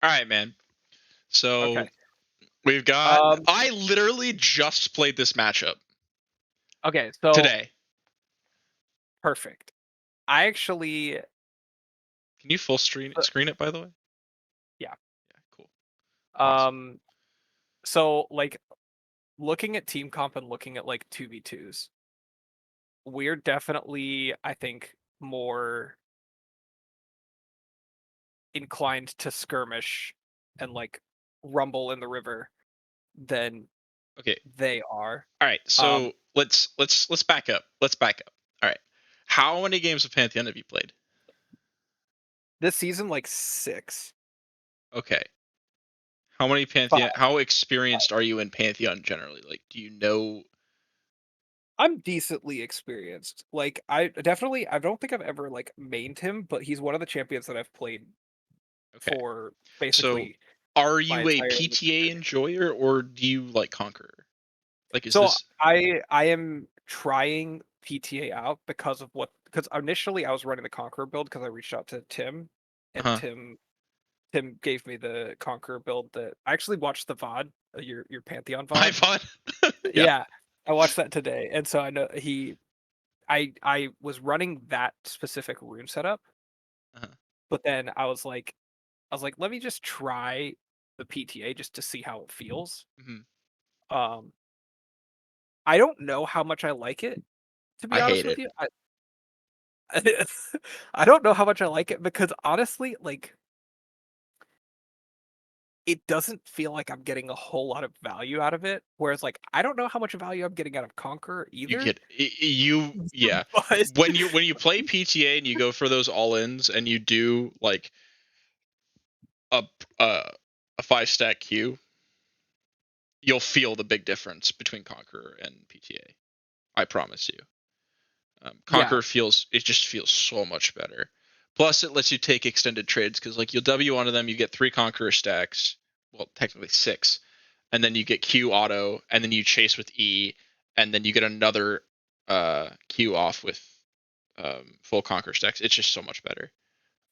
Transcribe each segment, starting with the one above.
All right, man. So Okay. we've got. Um. I literally just played this matchup Okay. So today. perfect. I actually. Can you full screen it, by the way? Yeah. Yeah, cool. Awesome. Um. So like looking at team comp and looking at like 2v2s, we're definitely, I think, more inclined to skirmish and like rumble in the river than Okay. they are. All right. Um. So let's back up. Let's back up. All right. How many games of Pantheon have you played? This season, like 6, Okay. How many 5. Pantheon? How experienced are you in Pantheon generally? Like, do you know? I'm decently experienced. Like I don't think I've ever like mained him, but he's one of the champions that I've played Okay. for So, basically are my you a entire PTA journey. enjoyer or do you like Conqueror? Like, is So this I am trying PTA out because initially I was running the Conqueror build because I reached out to Tim and huh Tim gave me the Conqueror build that I actually watched the VOD, your Pantheon my VOD. pod? Yeah. Yeah, I watched that today, and so I know I was running that specific rune setup, Uh-huh. but then I was like, let me just try the PTA just to see how it feels. Mhm. Um, I don't know how much I like it, to be I honest hate with it. you. I don't know how much I like it because honestly, like it doesn't feel like I'm getting a whole lot of value out of it. Whereas like I don't know how much value I'm getting out of Conqueror You either. get you yeah. But When you play PTA and you go for those all-ins and you do like a a, a 5 stack queue, you'll feel the big difference between Conqueror and PTA. I promise you. yeah, Conqueror just feels so much better. Plus, it lets you take extended trades because like you'll W onto them, you get 3 Conqueror stacks. Well, technically 6, and then you get Q auto, and then you chase with E, and then you get another Q off with full Conqueror stacks. It's just so much better.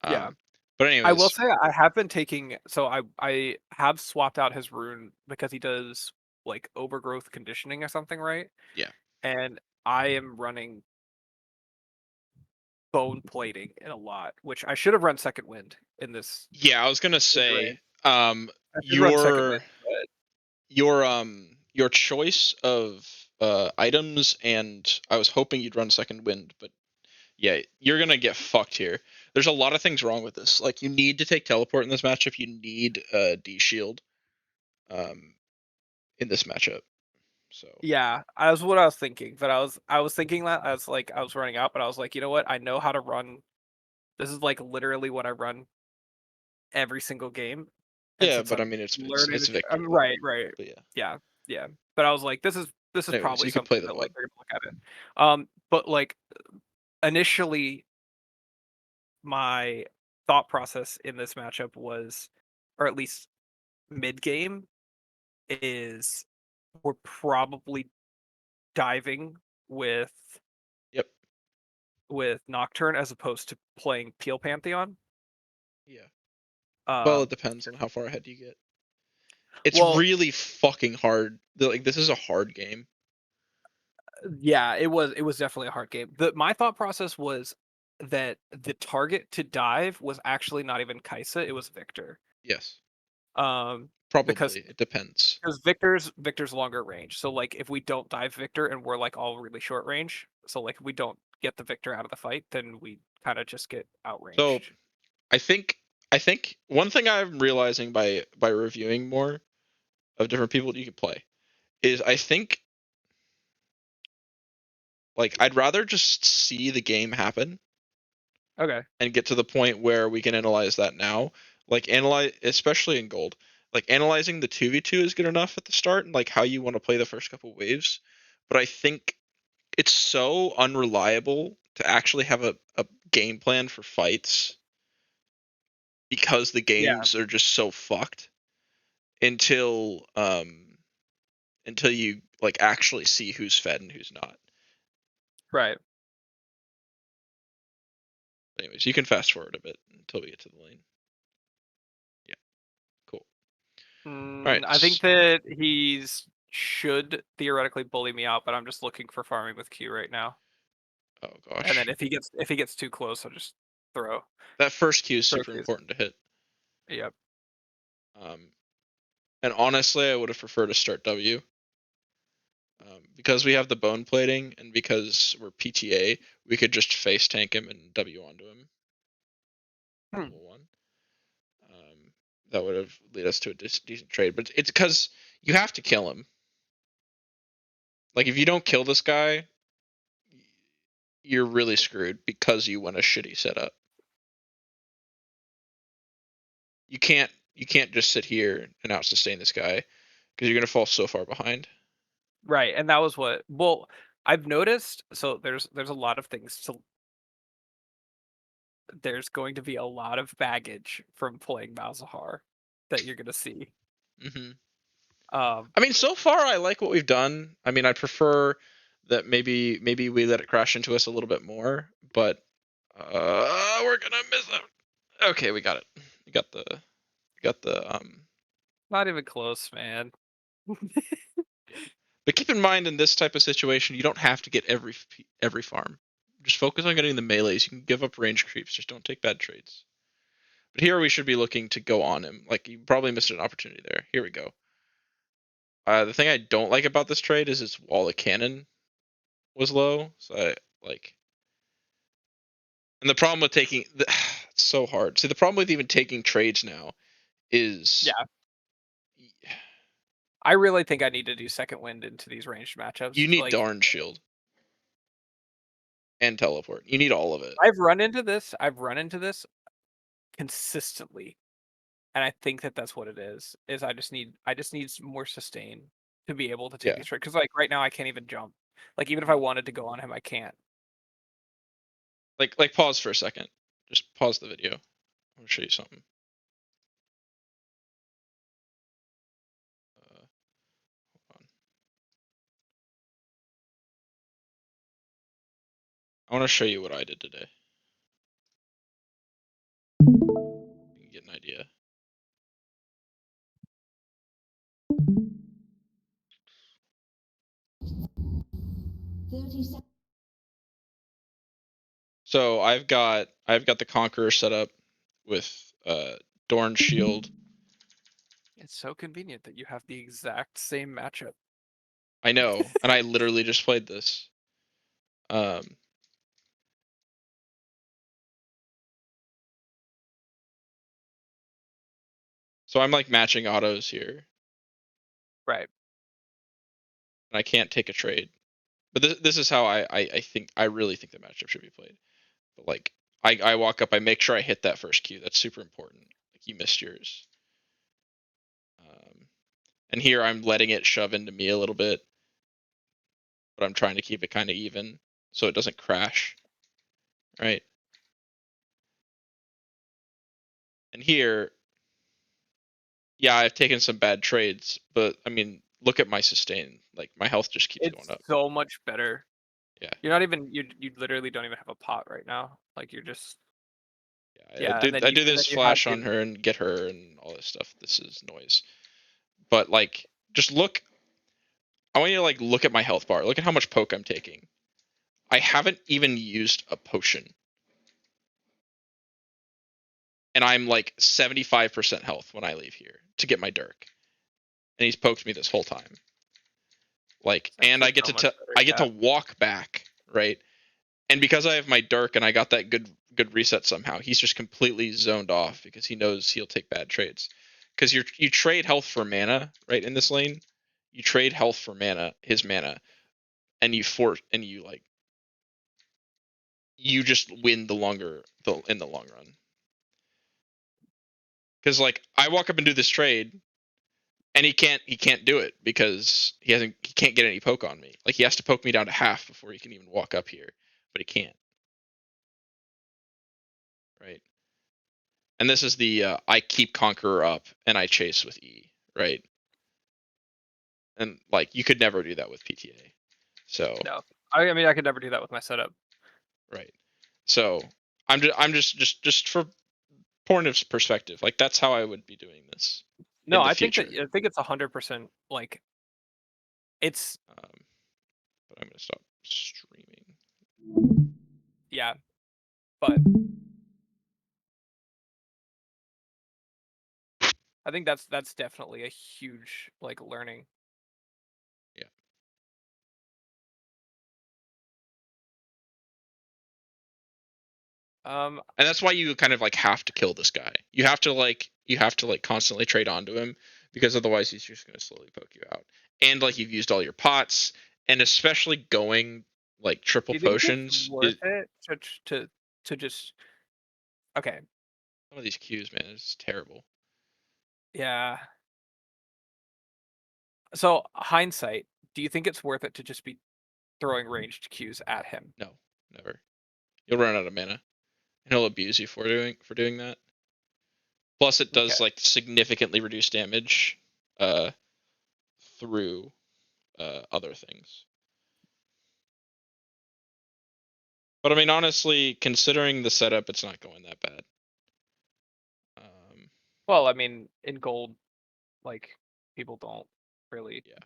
yeah. But I will anyways, say I have been taking so I have swapped out his rune because he does like overgrowth conditioning or something, right? yeah, And I am running bone plating in a lot, which I should have run second wind in this yeah. I was gonna say iteration. I should run second wind, but your choice of items, and I was hoping you'd run second wind, but yeah, you're gonna get fucked here. There's a lot of things wrong with this. Like you need to take teleport in this matchup. You need D shield um, in this matchup. So yeah, I was what I was thinking. But I was thinking that I was like I was running out, but I was like, you know what? I know how to run. This is like literally what I run every single game. And yeah, since but I I'm mean learning it's Victor though. right, right. But yeah. Yeah, yeah. But I was like, this is Anyways, probably you could play something the that like VOD. they're gonna look at it. But like initially my thought process in this matchup was, or at least mid game, is we're probably diving with Yep. Nocturne as opposed to playing Peel Pantheon. Yeah. Well, it Um, depends on how far ahead you get. It's well, really fucking hard. Like this is a hard game. yeah, it was definitely a hard game. My thought process was that the target to dive was actually not even Kaisa, it was Victor. Yes. Um, because Probably. It depends. Victor's longer range. So like if we don't dive Victor and we're like all really short range, so like if we don't get the Victor out of the fight, then we kind of just get So outranged. I think I think one thing I'm realizing by reviewing more of different people you could play is I think like I'd rather just see the game happen Okay. and get to the point where we can analyze that now. Like analyze especially in gold. Like analyzing the 2v2 is good enough at the start and like how you want to play the first couple waves. But I think it's so unreliable to actually have a game plan for fights because the Yeah. games are just so fucked until until you like actually see who's fed and who's not. Right. Anyways, you can fast forward a bit until we get to the lane. Yeah. Right. I think that he's should theoretically bully me out, but I'm just looking for farming with Q right now. Oh And gosh. then if he gets too close, I'll just throw That first Q is throw super Qs. important to hit. Yep. And honestly, I would have preferred to start W. Because we have the bone plating and because we're PTA, we could just face tank him and W onto him. Level 1. That would have led us to a decent trade. But it's because you have to kill him. Like, if you don't kill this guy, you're really screwed because you win a shitty setup. You can't just sit here and out sustain this guy because you're gonna fall so far behind. Right, and that was what. Well, I've noticed. So there's a lot of things to. There's going to be a lot of baggage from playing Malzahar that you're gonna see. Mm-hmm. Um, I mean, so far I like what we've done. I mean, I prefer that maybe we let it crash into us a little bit more, but we're gonna miss it. Okay, we got it. We got the not even close, man. yeah. But keep in mind, in this type of situation, you don't have to get every farm. Just focus on getting the melees. You can give up range creeps. Just don't take bad trades. But here we should be looking to go on him. Like, you probably missed an opportunity there. Here we go. The thing I don't like about this trade is its wall of cannon was low. So I like. And the problem with taking it's so hard. See, the problem with even taking trades now is Yeah, I really think I need to do second wind into these ranged you matchups. need Like Darn Shield and teleport. You need all of it. I've run into this. Consistently, and I think that that's what it is. Is I just need more sustain to be able to take Yeah. these trades. Because like right now I can't even jump. Like even if I wanted to go on him, I can't. Like pause for a second. Just pause the video. I'm gonna show you something. Hold on. I want to show you what I did today. You can get an idea. So I've got the Conqueror set up with Dorn Shield. It's so convenient that you have the exact same matchup. I know, and I literally just played this. So I'm like matching autos here, Right. and I can't take a trade. But this is how I think I really think the matchup should be played. But like I walk up, I make sure I hit that first Q. That's super important. Like, you missed yours. And here I'm letting it shove into me a little bit, but I'm trying to keep it kind of even so it doesn't crash. Right. And here, yeah, I've taken some bad trades, but I mean, look at my sustain. Like, my health just keeps It's going up. so much better. Yeah. You're not even you literally don't even have a pot right now. Like you're just Yeah, yeah, and then I you do this you have flash on the her and get her and all this stuff. This is noise. But like, just look. I want you to like look at my health bar. Look at how much poke I'm taking. I haven't even used a potion, and I'm like 75% health when I leave here to get my Dirk, and he's poked me this whole time. Like, it's and actually so much better. I get Yeah. to walk back, right? And because I have my Dirk and I got that good reset somehow, he's just completely zoned off because he knows he'll take bad trades. Because you trade health for mana, right? In this lane, you trade health for mana, his mana, and you like you just win in the long run. Because like, I walk up and do this trade, and he can't do it because he can't get any poke on me. Like, he has to poke me down to half before he can even walk up here, but he can't. Right. And this is the I keep Conqueror up and I chase with E, right? And like, you could never do that with PTA. So No. I mean I could never do that with my setup. right. So I'm just for point of perspective, like, that's how I would be doing this. No, in the I think future. it's 100% like it's But I'm gonna stop streaming. yeah, but I think that's definitely a huge like learning. Yeah. And that's why you kind of like have to kill this guy. You have to like constantly trade onto him because otherwise he's just gonna slowly poke you out. And like you've used all your pots, and especially going like triple Do you think it's potions worth is it to just okay, some of these Qs, man, it's terrible. yeah. So hindsight, do you think it's worth it to just be throwing ranged Qs at him? No, never. You'll run out of mana, and he'll abuse you for doing that. Plus, it Okay. does like significantly reduce damage uh, through other things. But I mean, honestly, considering the setup, it's not going that bad. Well, I mean, in gold, like people don't really Yeah,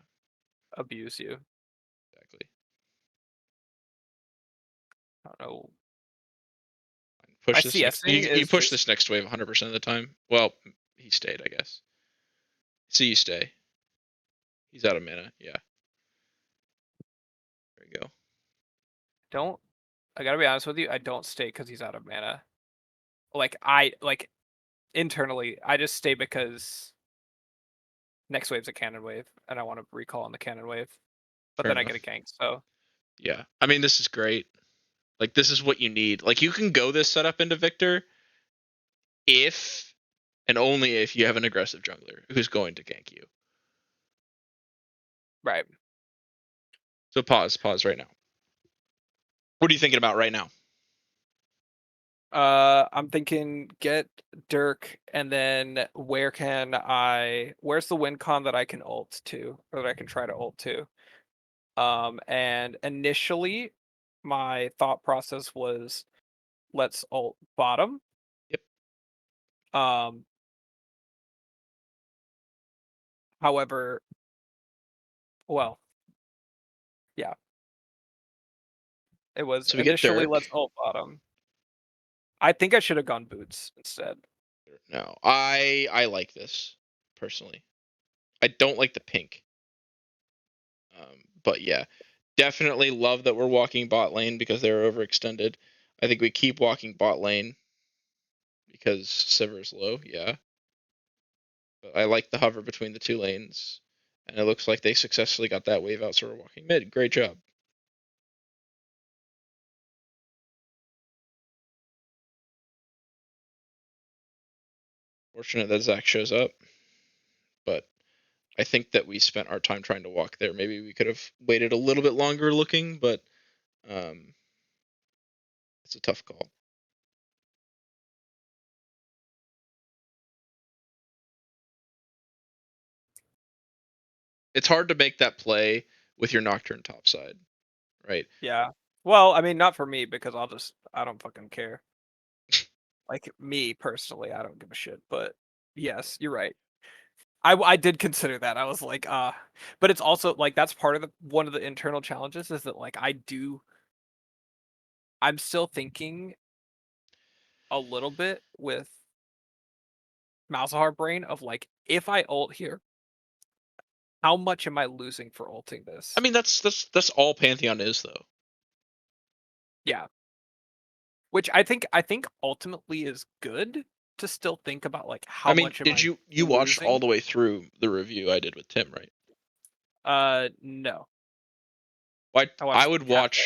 abuse you. exactly. I don't know. My Push this next. CSing You is push just this next wave 100% of the time. Well, he stayed, I guess. See you stay. He's out of mana. Yeah. There you go. don't. I gotta be honest with you. I don't stay because he's out of mana. Like internally, I just stay because next wave's a cannon wave, and I want to recall on the cannon wave. But Fair then I get enough. a gank, so Yeah. I mean, this is great. Like, this is what you need. Like, you can go this setup into Viktor if and only if you have an aggressive jungler who's going to gank you. right. So pause right now. What are you thinking about right now? I'm thinking get Dirk, and then where's the win con that I can ult to, or that I can try to ult to? And initially, my thought process was let's ult bottom. Yep. Um, however, well, yeah, it was So we get initially Dirk. let's ult bottom. I think I should have gone boots instead. No, I like this personally. I don't like the pink. But yeah, definitely love that we're walking bot lane because they're overextended. I think we keep walking bot lane because Sivir's low. Yeah, but I like the hover between the two lanes, and it looks like they successfully got that wave out. So we're walking mid. Great job. Fortunate that Zach shows up, but I think that we spent our time trying to walk there. Maybe we could have waited a little bit longer looking, but um, it's a tough call. It's hard to make that play with your Nocturne topside, right? Yeah. Well, I mean, not for me because I don't fucking care. Like me personally, I don't give a shit. But yes, you're right. I did consider that. I was like, but it's also like that's part of the one of the internal challenges is that like I'm still thinking a little bit with Malzahar brain of like if I ult here, how much am I losing for ulting I this? mean, that's all Pantheon is, though. Yeah. Which I think ultimately is good to still think about like I how mean, much am did I you watched all losing? the way through the review I did with Tim, right? No. Why I watched half of it.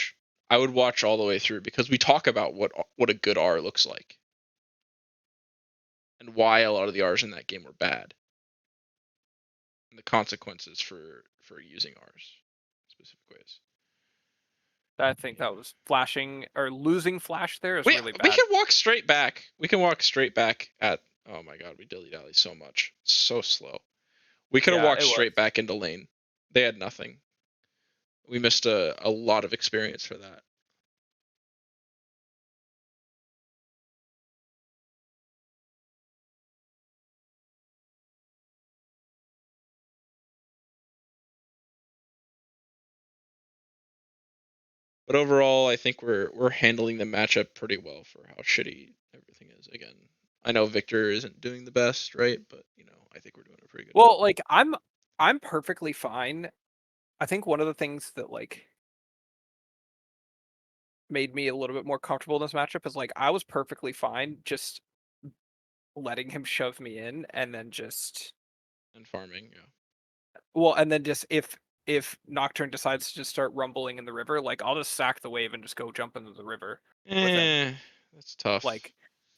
I would watch all the way through because we talk about what a good R looks like and why a lot of the R's in that game were bad and the consequences for using R's specific ways. I think that was flashing or losing flash there is really We bad. can walk straight back. We can walk straight back at. Oh my god, we dilly dally so much. It's so slow. We could have Yeah, walked it was. straight back into lane. They had nothing. We missed a lot of experience for that. But overall, I think we're handling the matchup pretty well for how shitty everything is. Again, I know Viktor isn't doing the best, right? But I think we're doing a pretty good job. Well, like I'm perfectly fine. I think one of the things that like made me a little bit more comfortable in this matchup is like I was perfectly fine just letting him shove me in and then just And farming, yeah. well, and then just if Nocturne decides to just start rumbling in the river, like I'll just sack the wave and just go jump into the river with him. That's tough. Like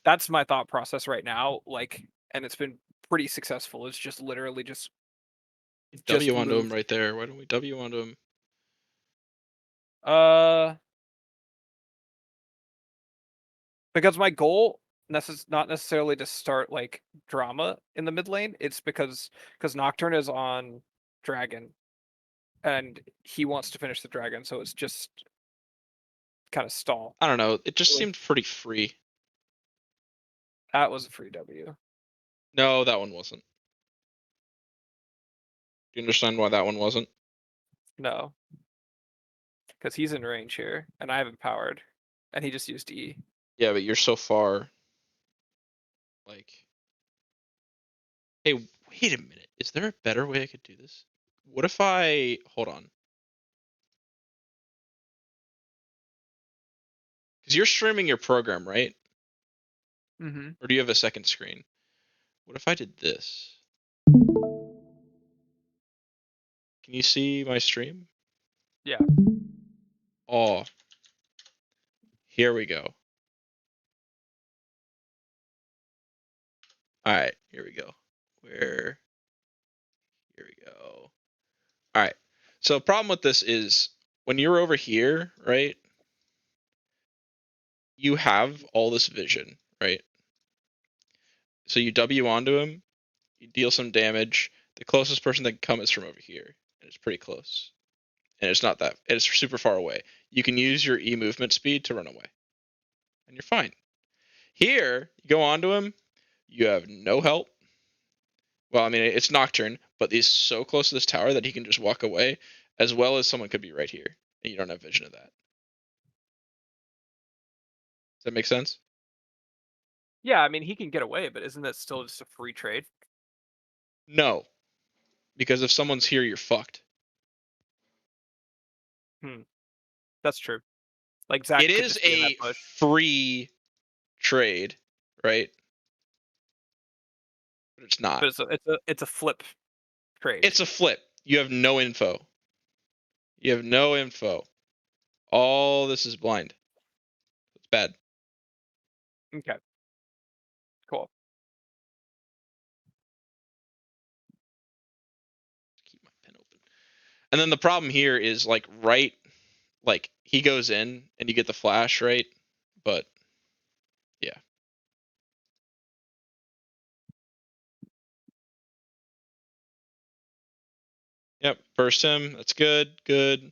that's my thought process right now. Like, and it's been pretty successful. It's just literally just W onto him move. right there. Why don't we W onto him? Uh, because my goal not necessarily to start like drama in the mid lane. It's because Nocturne is on Dragon and he wants to finish the Dragon, so it's just kind of stall. I don't know. It just Really. seemed pretty free. That was a free W. No, that one wasn't. Do you understand why that one wasn't? No, because he's in range here, and I have empowered, and he just used E. Yeah, but you're so far. Like, hey, wait a minute. Is there a better way I could do this? What if I hold on? Because you're streaming your program, right? Mm-hmm. Or do you have a second screen? What if I did this? Can you see my stream? Yeah. Oh, here we go. All right, here we go. Here we go. All right. So the problem with this is when you're over here, right? You have all this vision, right? So you W onto him, you deal some damage. The closest person that can come is from over here, and it's pretty close. And it's not that. It's super far away. You can use your E movement speed to run away, and you're fine. Here, you go onto him. You have no help. Well, I mean, it's Nocturne, but he's so close to this tower that he can just walk away, as well as someone could be right here, and you don't have vision of that. Does that make sense? Yeah, I mean he can get away, but isn't that still just a free trade? No, because if someone's here, you're fucked. Hmm. That's true. Like It Zach could is just be in that a bush. free trade, right? But it's not. But it's a flip trade. It's a flip. You have no info. You have no info. All this is blind. It's bad. Okay. Cool. Keep my pen open. And then the problem here is like he goes in and you get the flash, right? But yeah. Yep, burst him. That's good. Good.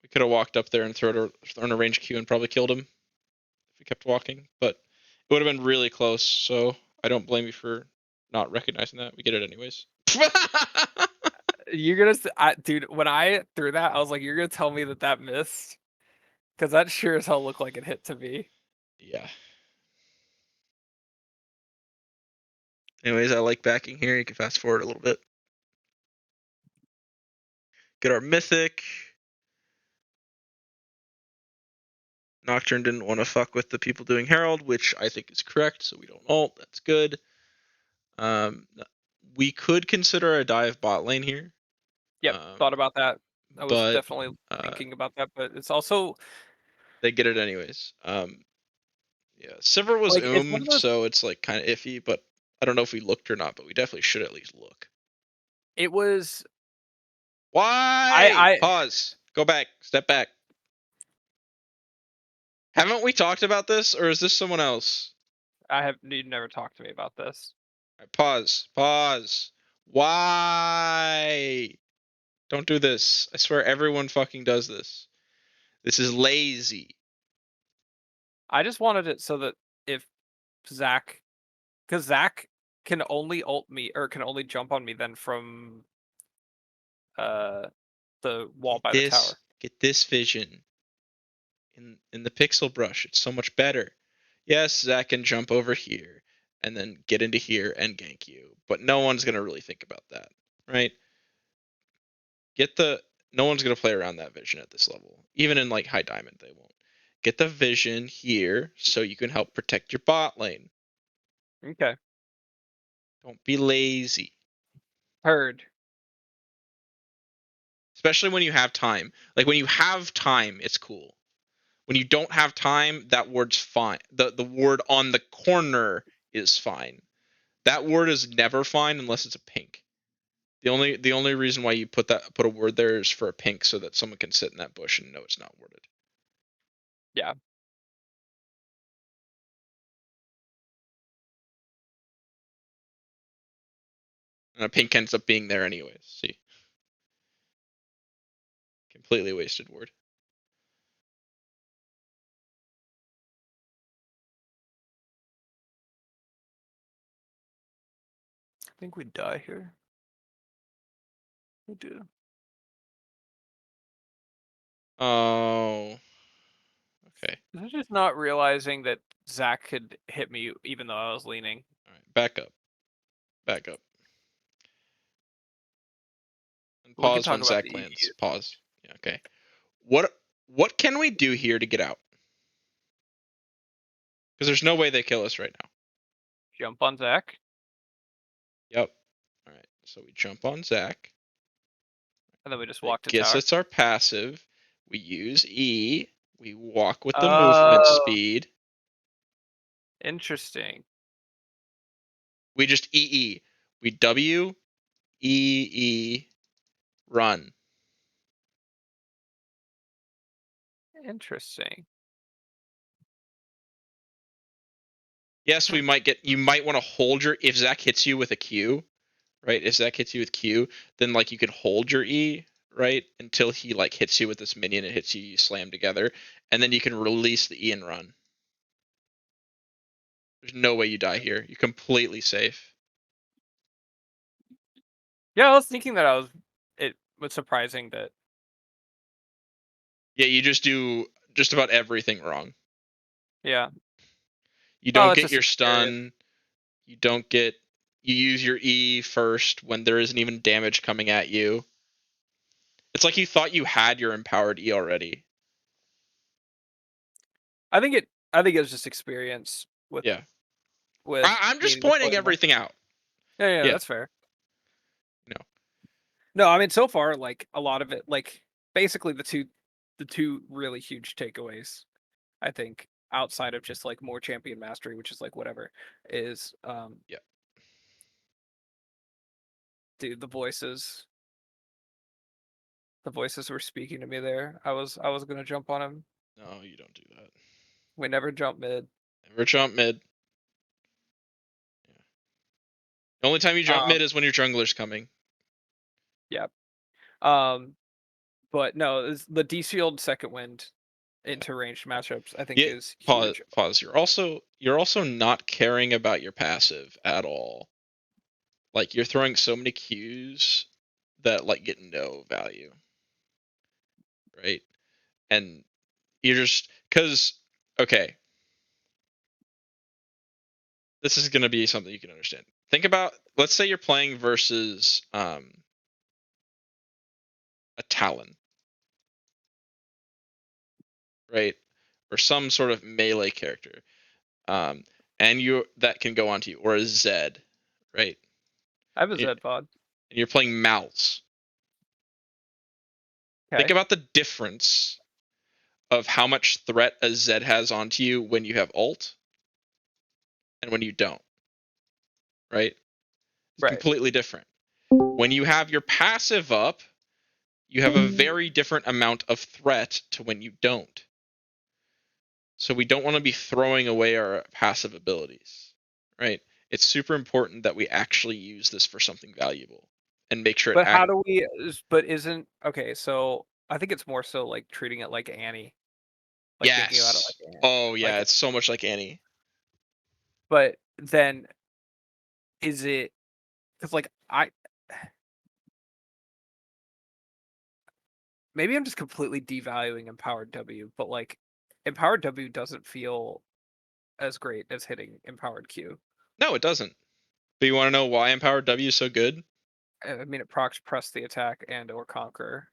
We could have walked up there and thrown a range Q and probably killed him if we kept walking, but it would have been really close. So I don't blame you for not recognizing that. We get it anyways. You're gonna, dude. When I threw that, I was like, "You're gonna tell me that missed?" Because that sure as hell looked like it hit to me. Yeah. Anyways, I like backing here. You can fast forward a little bit. Get our mythic. Nocturne didn't want to fuck with the people doing Herald, which I think is correct, so we don't ult. That's good. We could consider a dive bot lane here. Yep, thought about that. I was But definitely thinking about that, but it's also they get it anyways. Yeah, Sivir was like it's one of those. so it's like kind of iffy, but I don't know if we looked or not, but we definitely should at least look. It was. Why? Pause. Go back. Step back. Haven't we talked about this, or is this someone else? I have. You never talked to me about this. Right, pause. Pause. Why? Don't do this. I swear everyone fucking does this. This is lazy. I just wanted it so that if Zach, because Zach can only ult me or can only jump on me then from the wall by the tower. Get this vision in the pixel brush. It's so much better. Yes, Zach can jump over here and then get into here and gank you, but no one's gonna really think about that, right? No one's gonna play around that vision at this level. Even in like high diamond, they won't. Get the vision here so you can help protect your bot lane. Okay. Don't be lazy. Heard. Especially when you have time. Like when you have time, it's cool. When you don't have time, that word's fine. The word on the corner is fine. That word is never fine unless it's a pink. The only reason why you put a word there is for a pink so that someone can sit in that bush and know it's not worded. Yeah. And a pink ends up being there anyways. See. Completely wasted word. I think we die here. We do. Oh. Okay. I'm just not realizing that Zach could hit me even though I was leaning. All right. Back up. Back up. And But we can pause talk when about Zach the lands. EU. Pause. Yeah, okay. What can we do here to get out? Because there's no way they kill us right now. Jump on Zach. Yep. All right. So we jump on Zach. And then we just That walk to gives tower. us our passive. We use E. We walk with the movement Oh, speed. interesting. We just EE. We W, E, run. Interesting. Yes, you might want to hold if Zach hits you with a Q, right? If Zach hits you with Q, then like you could hold your E, right? Until he like hits you with this minion and hits you, you slam together. And then you can release the E and run. There's no way you die here. You're completely safe. Yeah, I was thinking that it was surprising that. Yeah, you just do just about everything wrong. Yeah. You Oh, don't it's get just your experience. stun. You use your E first when there isn't even damage coming at you. It's like you thought you had your empowered E already. I think it was just experience with Yeah. with I'm just needing to play pointing more. everything out. Yeah, Yeah. that's fair. No. No, I mean so far, like a lot of it, like basically the two really huge takeaways, I think, outside of just like more champion mastery, which is like whatever, is Yeah. dude, the voices were speaking to me there. I was gonna jump on him. No, you don't do that. We never jump mid. Never jump mid. Yeah. The only time you jump Um mid is when your jungler's coming. yeah. Um but no, the D-Shield second wind Yeah. into ranged matchups, I think Yeah. is Pause. huge. Pause. You're also not caring about your passive at all. Like you're throwing so many Qs that like get no value. Right? And you're just because okay, this is gonna be something you can understand. Think about let's say you're playing versus a Talon, right? Or some sort of melee character. Um, and you that can go onto you, or a Zed, right? I have a And Zed pod. you're playing Mouse. Think Okay. about the difference of how much threat a Zed has onto you when you have ult and when you don't, right? It's Right. completely different. When you have your passive up, you have a very different amount of threat to when you don't. So we don't want to be throwing away our passive abilities, right? It's super important that we actually use this for something valuable and make sure it But how do we but isn't okay, so I think it's more so like treating it like Annie. Like thinking about it Yes. like Annie. Oh yeah, Like it's so much like Annie. but then is it because like maybe I'm just completely devaluing Empowered W, but like Empowered W doesn't feel as great as hitting Empowered Q. No, it doesn't. But you want to know why Empowered W is so good? I mean, it procs press the attack and or conquer.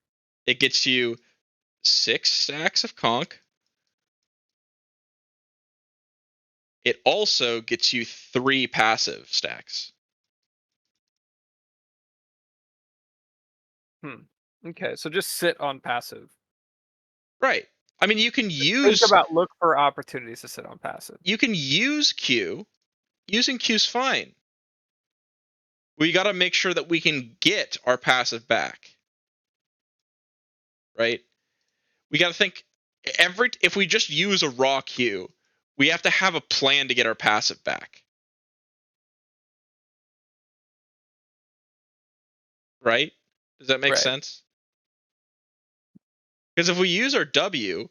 It gets you 6 stacks of conk. It also gets you 3 passive stacks. Okay, so just sit on passive. Right. I mean, Think look for opportunities to sit on passive. You can use Q. Using Q's fine. We got to make sure that we can get our passive back. Right? We got to think if we just use a raw Q, we have to have a plan to get our passive back. Right? Does that make sense? Because if we use our W,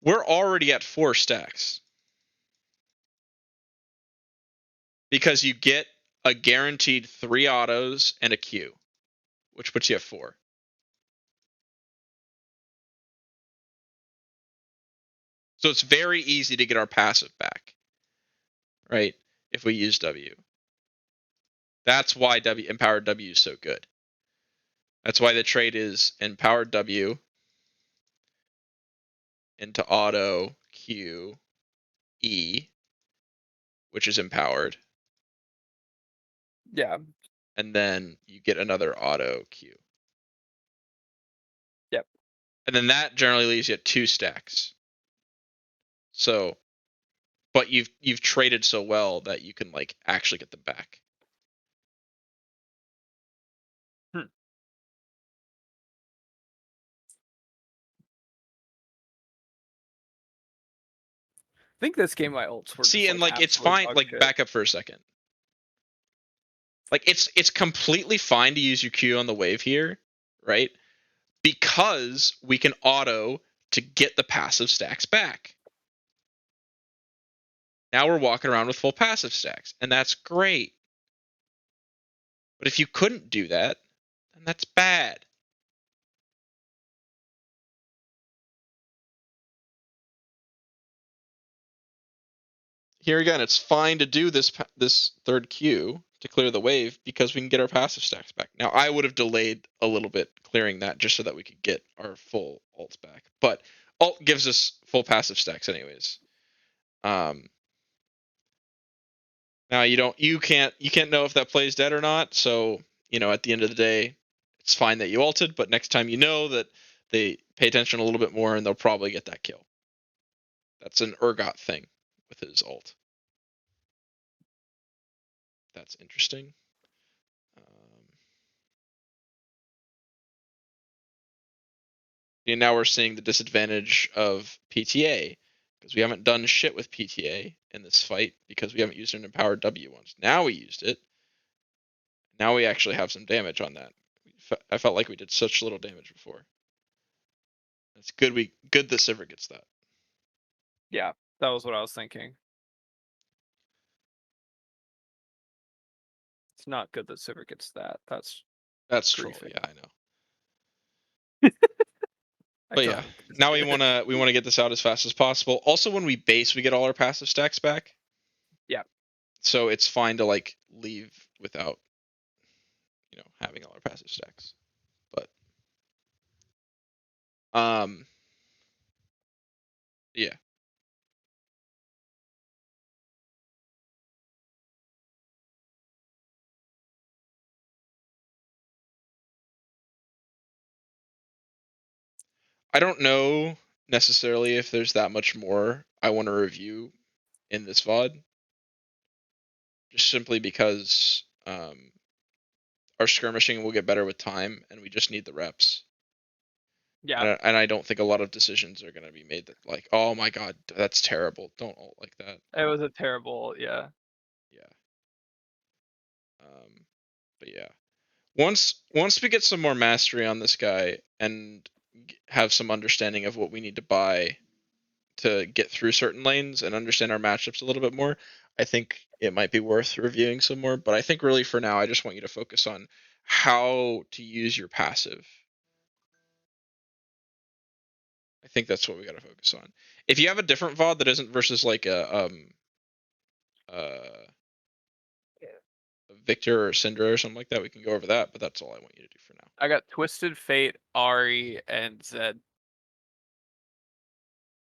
we're already at 4 stacks. Because you get a guaranteed 3 autos and a Q, which puts you at 4. So it's very easy to get our passive back, right? If we use W. That's why Empowered W is so good. That's why the trade is Empowered W into auto Q E, which is empowered. Yeah. And then you get another auto Q. Yep. And then that generally leaves you at 2 stacks. So, but you've traded so well that you can like actually get them back. I think this game my ults were See, just and like it's absolute fine. dog Like shit. back up for a second. Like it's completely fine to use your Q on the wave here, right? Because we can auto to get the passive stacks back. Now we're walking around with full passive stacks, and that's great. But if you couldn't do that, then that's bad. Here again, it's fine to do this third Q to clear the wave because we can get our passive stacks back. Now, I would have delayed a little bit clearing that just so that we could get our full ults back. But ult gives us full passive stacks anyways. Now you can't know if that play's dead or not. So at the end of the day, it's fine that you ulted, but next time you know that they pay attention a little bit more and they'll probably get that kill. That's an Urgot thing with his ult. That's interesting. And now we're seeing the disadvantage of PTA because we haven't done shit with PTA in this fight because we haven't used an empowered W once. Now we used it. Now we actually have some damage on that. I felt like we did such little damage before. It's good that Sivir gets that. Yeah, that was what I was thinking. It's not good that Sivir gets that. That's true. Yeah, I know. I But yeah, now we wanna get this out as fast as possible. Also, when we base, we get all our passive stacks back. Yeah. So it's fine to like leave without having all our passive stacks. But yeah. I don't know necessarily if there's that much more I want to review in this VOD. Just simply because our skirmishing will get better with time, and we just need the reps. Yeah. And I don't think a lot of decisions are going to be made that like, oh my god, that's terrible. Don't ult like that. It was a terrible, yeah. Yeah. But yeah, once we get some more mastery on this guy and have some understanding of what we need to buy to get through certain lanes and understand our matchups a little bit more, I think it might be worth reviewing some more. But I think really for now, I just want you to focus on how to use your passive. think that's what we got to focus on. If you have a different VOD that isn't versus like a Viktor or Syndra or something like that, we can go over that. But that's all I want you to do for now. I got Twisted Fate, Ari, and Zed